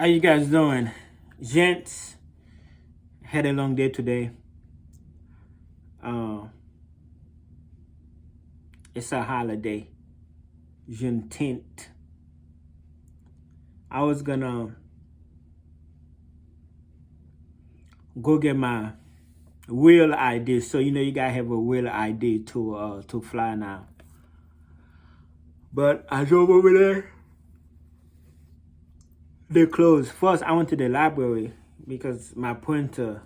How you guys doing? Gents, had a long day today. Uh, it's a holiday, Juneteenth. I was gonna go get my real ID. So you gotta have a real ID to fly now. But I drove over there. They closed. First, I went to the library because my printer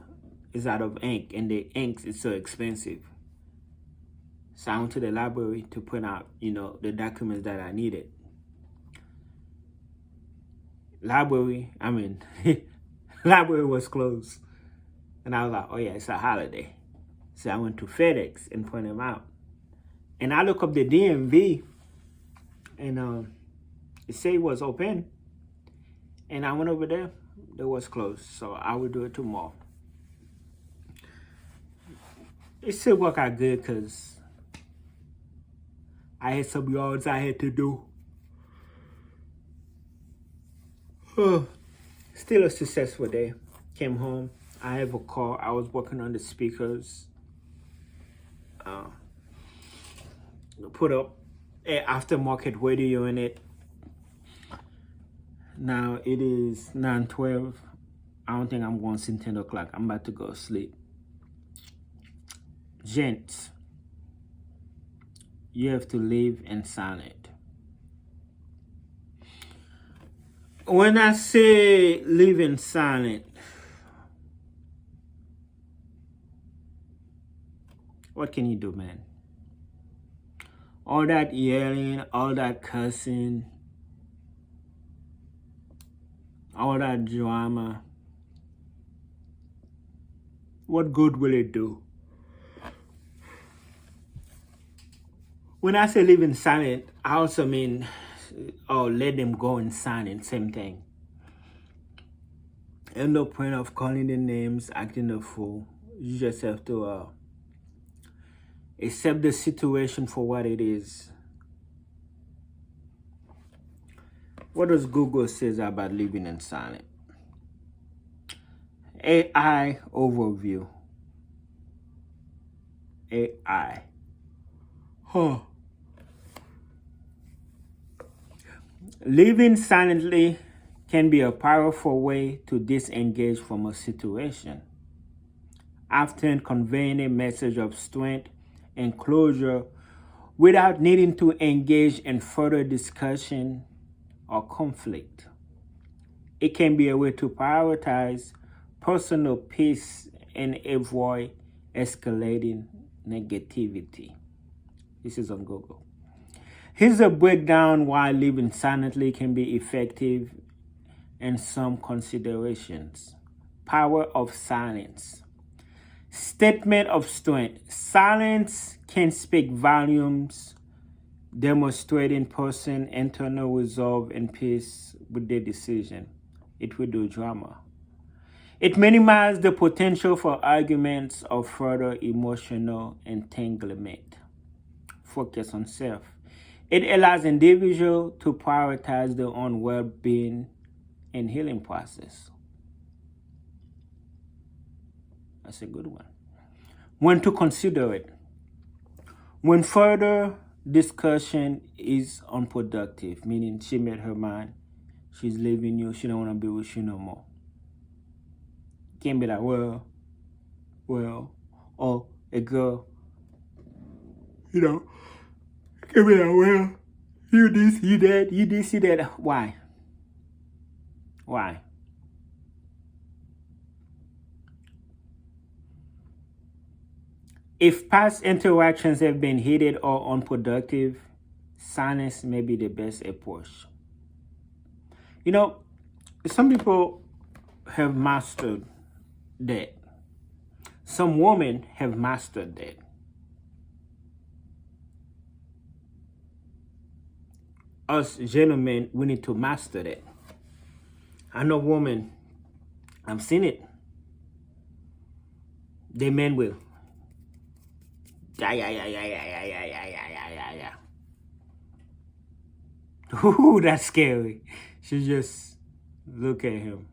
is out of ink, and the ink is so expensive. So I went to the library to print out, the documents that I needed. Library was closed. And I was like, oh yeah, it's a holiday. So I went to FedEx and print them out. And I look up the DMV, and it said it was open. And I went over there, it was closed. So I will do it tomorrow. It still worked out good because I had some yards I had to do. Still a successful day. Came home. I have a car. I was working on the speakers. Put up an aftermarket radio in it. Now it is 9:12. I don't think I'm going to sleep 10 o'clock. I'm about to go to sleep. Gents, you have to live in silence. When I say live in silence, what can you do, man? All that yelling, all that cussing, all that drama, what good will it do? When I say live in silence, I also mean, let them go in silence, same thing. And no point of calling the names, acting a fool. You just have to accept the situation for what it is. What does Google says about living in silence? AI overview. AI. Living silently can be a powerful way to disengage from a situation, often conveying a message of strength and closure without needing to engage in further discussion or conflict. It can be a way to prioritize personal peace and avoid escalating negativity. This is on Google. Here's a breakdown why living silently can be effective and some considerations. Power of silence. Statement of strength. Silence can speak volumes, demonstrating person's internal resolve and peace with their decision. It will do drama. It minimizes the potential for arguments or further emotional entanglement. Focus on self. It allows individuals to prioritize their own well-being and healing process. That's a good one. When to consider it. When further discussion is unproductive, meaning she made her mind, she's leaving you, she don't want to be with you no more. Can't be like, well, or a girl, can't be like, well, you this, you that, you this, you that. Why? If past interactions have been heated or unproductive, silence may be the best approach. Some people have mastered that. Some women have mastered that. Us gentlemen, we need to master that. I know women, I've seen it. The men will. Yeah. Ooh, that's scary. She just Look at him.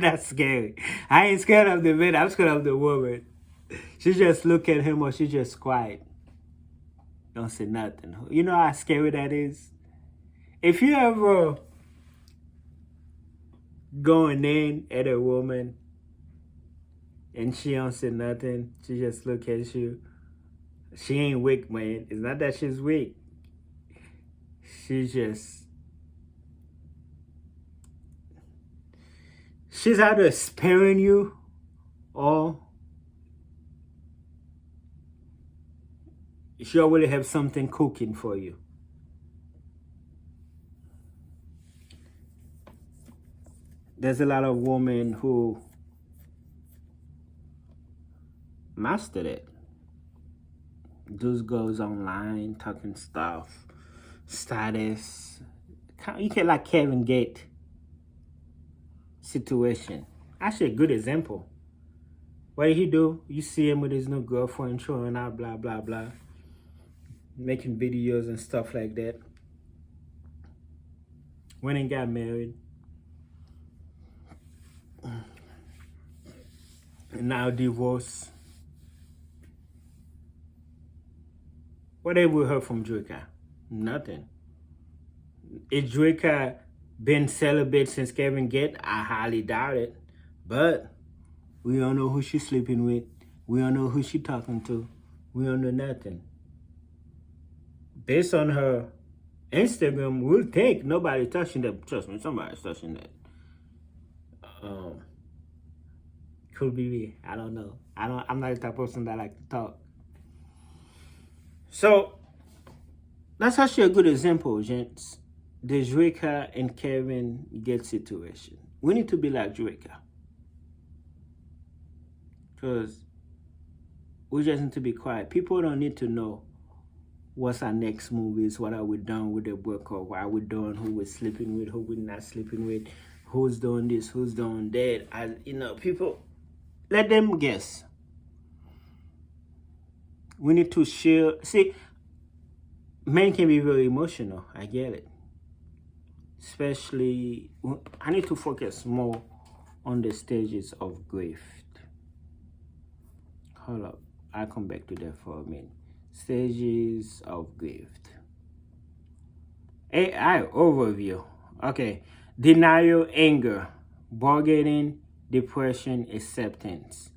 That's scary. I ain't scared of the man. I'm scared of the woman. She just look at him or she just quiet. Don't say nothing. You know how scary that is? If you ever going in at a woman and she don't say nothing, she just look at you. She ain't weak, man. It's not that she's weak. She's either sparing you or she already have something cooking for you. There's a lot of women who mastered it. Just goes online talking stuff, status. You can like Kevin Gate situation. Actually, a good example. What did he do? You see him with his new girlfriend showing out, blah blah blah, making videos and stuff like that. Went and got married. And now divorced. What have we heard from Draca? Nothing. Is Draca been celibate since Kevin Gate? I highly doubt it. But we don't know who she's sleeping with. We don't know who she's talking to. We don't know nothing. Based on her Instagram, we'll think nobody touching that. Trust me, somebody's touching that. Could be me. I don't know. I'm not the type of person that like to talk. So that's actually a good example, gents. The Draca and Kevin Gate situation. We need to be like Draca. Because we just need to be quiet. People don't need to know what's our next move is, what are we doing with the breakup, what are we doing, who we're sleeping with, who we're not sleeping with, who's doing this, who's doing that. People, let them guess. We need to share. See, men can be very emotional. I get it. Especially, I need to focus more on the stages of grief. Hold up. I'll come back to that for a minute. Stages of grief. AI overview. Okay. Denial, anger, bargaining, depression, acceptance.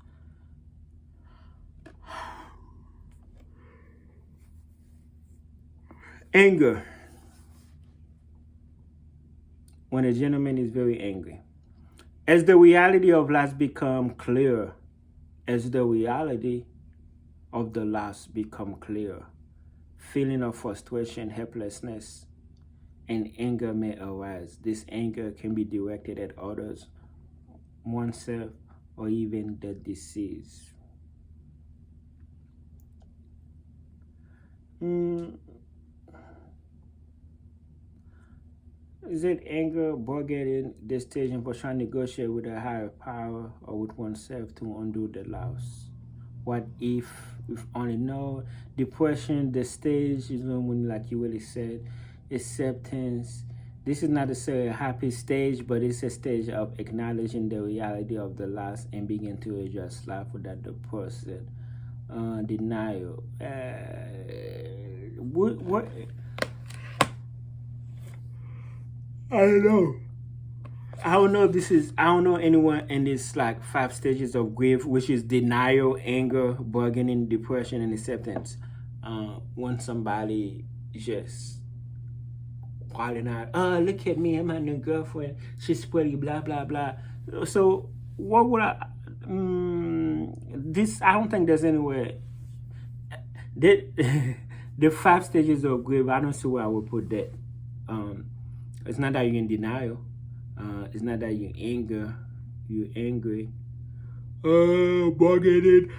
Anger. When a gentleman is very angry. As the reality of loss become clearer, as the reality of the loss become clearer, feeling of frustration, helplessness, and anger may arise. This anger can be directed at others, oneself, or even the deceased. Is it anger, bargaining, decision for trying to negotiate with a higher power or with oneself to undo the loss? What if only know? Depression, the stage is when, like you really said, acceptance. This is not necessarily a happy stage, but it's a stage of acknowledging the reality of the loss and begin to adjust life without the person. Denial. What? I don't know. I don't know if this is, I don't know anyone in this like 5 stages of grief, which is denial, anger, bargaining, depression, and acceptance. When somebody just calling out, oh, look at me and my new girlfriend, she's pretty, blah, blah, blah. So what would I don't think there's anywhere. The 5 stages of grief, I don't see where I would put that. It's not that you're in denial. It's not that you're angry. Bargaining.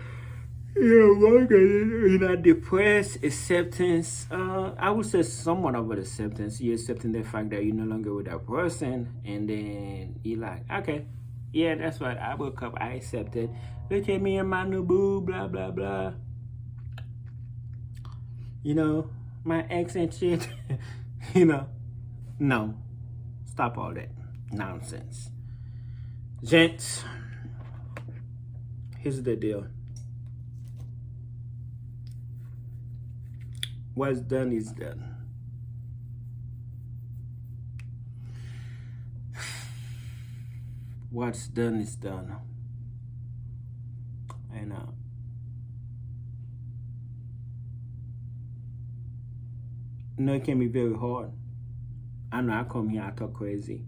You're not depressed. Acceptance. I would say somewhat of an acceptance. You're accepting the fact that you're no longer with that person, and then you're like, okay, yeah, that's right. I woke up. I accept it. Look at me and my new boo. Blah blah blah. My ex and shit. No. Stop all that. nonsense. Gents, here's the deal. What's done is done. What's done is done. And it can be very hard. I know I come here, I talk crazy,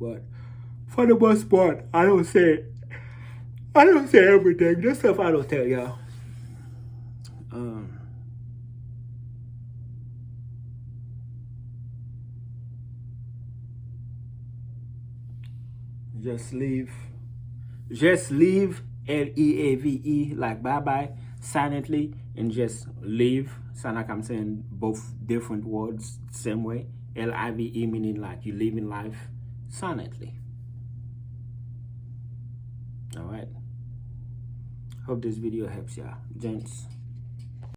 but for the most part, I don't say everything. This stuff I don't tell y'all. Just leave, LEAVE, like bye-bye, silently, and just leave. Sound like I'm saying both different words, same way. LIVE meaning like you living life silently. All right. Hope this video helps y'all, gents.